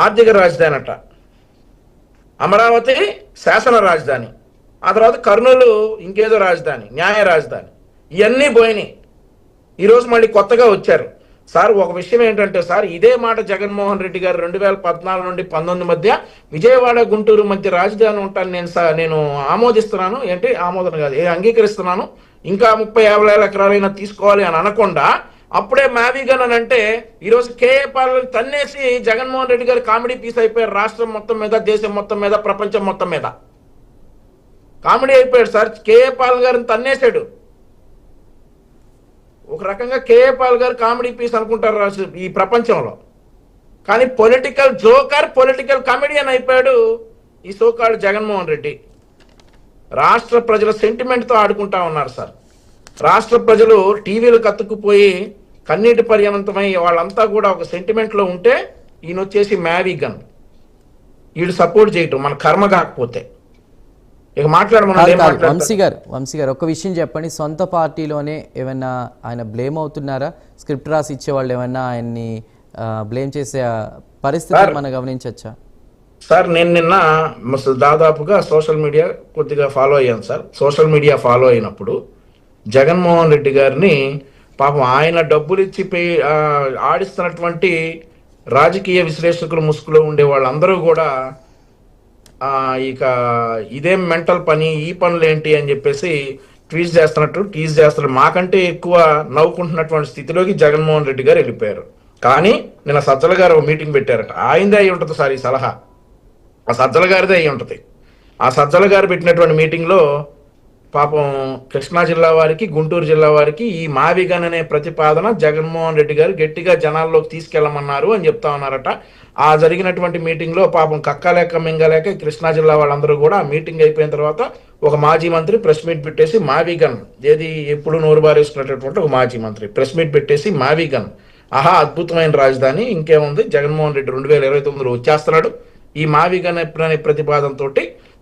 ఆర్థిక రాజధాని అట, అమరావతి శాసన రాజధాని, ఆ తర్వాత కర్నూలు ఇంకేదో రాజధాని, న్యాయ రాజధాని, ఇవన్నీ పోయినాయి. ఈరోజు మళ్ళీ కొత్తగా వచ్చారు. సార్ ఒక విషయం ఏంటంటే సార్, ఇదే మాట జగన్మోహన్ రెడ్డి గారు 2014 నుండి 19 మధ్య విజయవాడ గుంటూరు మధ్య రాజధాని ఉంటాను నేను ఆమోదిస్తున్నాను, ఏంటి ఆమోదన కాదు అంగీకరిస్తున్నాను, ఇంకా 30-50 ఎకరాలైనా తీసుకోవాలి అని అనకుండా అప్పుడే మావిగన్ అని అంటే ఈరోజు కేఏ పాల్ తన్నేసి జగన్మోహన్ రెడ్డి గారు కామెడీ పీస్ అయిపోయారు. రాష్ట్రం మొత్తం మీద, దేశం మొత్తం మీద, ప్రపంచం మొత్తం మీద కామెడీ అయిపోయాడు సార్. కేఏ పాల్ గారిని తన్నేశాడు. ఒక రకంగా కేఏ పాల్ గారు కామెడీ పీస్ అనుకుంటారు ఈ ప్రపంచంలో, కానీ పొలిటికల్ జోకర్, పొలిటికల్ కామెడియన్ అయిపోయాడు ఈ సోకాల్డ్ జగన్మోహన్ రెడ్డి. రాష్ట్ర ప్రజల సెంటిమెంట్తో ఆడుకుంటా ఉన్నారు సార్. రాష్ట్ర ప్రజలు టీవీలు కత్తుకుపోయి కన్నీటి పర్యంతమై వాళ్ళంతా కూడా ఒక సెంటిమెంట్లో ఉంటే ఈయన వచ్చేసి మావిగన్, వీడు సపోర్ట్ చేయటం మన కర్మ కాకపోతే. ఇక వంశీ గారు ఒక విషయం చెప్పండి, సొంత పార్టీలోనే ఏమైనా ఆయన బ్లేమ్ అవుతున్నారా? స్క్రిప్ట్ రాసి ఇచ్చేవాళ్ళు ఏమైనా ఆయన్ని బ్లేమ్ చేసే పరిస్థితి మనం గమనించవచ్చా? సార్ నేను నిన్న దాదాపుగా సోషల్ మీడియా కొద్దిగా ఫాలో అయ్యాను సార్. సోషల్ మీడియా ఫాలో అయినప్పుడు జగన్మోహన్ రెడ్డి గారిని పాపం ఆయన డబ్బులు ఇచ్చి ఆడిస్తున్నటువంటి రాజకీయ విశ్లేషకులు ముసుగులో ఉండే వాళ్ళందరూ కూడా ఇక ఇదేం మెంటల్ పని, ఈ పనులు ఏంటి అని చెప్పేసి టీజ్ చేస్తున్నట్టు మాకంటే ఎక్కువ నవ్వుకుంటున్నటువంటి స్థితిలోకి జగన్మోహన్ రెడ్డి గారు వెళ్ళిపోయారు. కానీ నిన్న సజ్జల గారు ఒక మీటింగ్ పెట్టారట. ఆయనదే అయి ఉంటుంది సార్ ఈ సలహా, ఆ సజ్జల గారిదే అయి ఉంటుంది. ఆ సజ్జల గారు పెట్టినటువంటి మీటింగ్లో పాపం కృష్ణా జిల్లా వారికి, గుంటూరు జిల్లా వారికి ఈ మావిగన్ అనే ప్రతిపాదన జగన్మోహన్ రెడ్డి గారు గట్టిగా జనాల్లోకి తీసుకెళ్లమన్నారు అని చెప్తా ఉన్నారట. ఆ జరిగినటువంటి మీటింగ్లో పాపం కక్కలేక మింగలేక కృష్ణా జిల్లా వాళ్ళందరూ కూడా ఆ మీటింగ్ అయిపోయిన తర్వాత ఒక మాజీ మంత్రి ప్రెస్ మీట్ పెట్టేసి మావిగన్, ఏది ఎప్పుడు నోరు బారేసుకున్నటువంటి ఒక మాజీ మంత్రి ప్రెస్ మీట్ పెట్టేసి మావిగన్ ఆహా అద్భుతమైన రాజధాని, ఇంకేముంది జగన్మోహన్ రెడ్డి 2029లో వచ్చేస్తున్నాడు, ఈ మావిగన్ అనే ప్రతిపాదనతో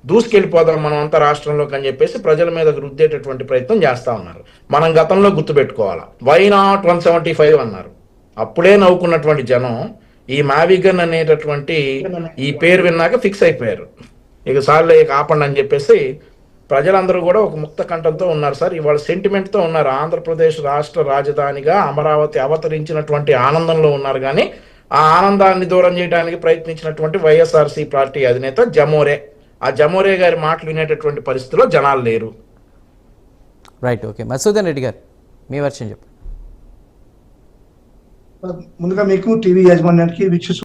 దూసుకెళ్ళిపోదాం మనం అంతా రాష్ట్రంలోకి అని చెప్పేసి ప్రజల మీద రుద్దేటటువంటి ప్రయత్నం చేస్తా ఉన్నారు. మనం గతంలో గుర్తుపెట్టుకోవాలా, వై నాట్ 175 అన్నారు. అప్పుడే నవ్వుకున్నటువంటి జనం ఈ మావిగన్ అనేటటువంటి ఈ పేరు విన్నాక ఫిక్స్ అయిపోయారు. ఇక సార్లు ఇక ఆపండి అని చెప్పేసి ప్రజలందరూ కూడా ఒక ముక్త కంఠంతో ఉన్నారు సార్. ఇవాళ సెంటిమెంట్తో ఉన్నారు. ఆంధ్రప్రదేశ్ రాష్ట్ర రాజధానిగా అమరావతి అవతరించినటువంటి ఆనందంలో ఉన్నారు. కానీ ఆ ఆనందాన్ని దూరం చేయడానికి ప్రయత్నించినటువంటి వైఎస్ఆర్సీ పార్టీ అధినేత జమోరే, ఆ జమోరే గారి మాటలు వినేటటువంటి పరిస్థితిలో జనాలు లేరు. Right, okay. మధుసూదన్ రెడ్డి గారు మీ వర్షన్ చెప్పండి. ముందుగా మీకు టీవీ యాజమాన్యానికి వీక్షిస్తూ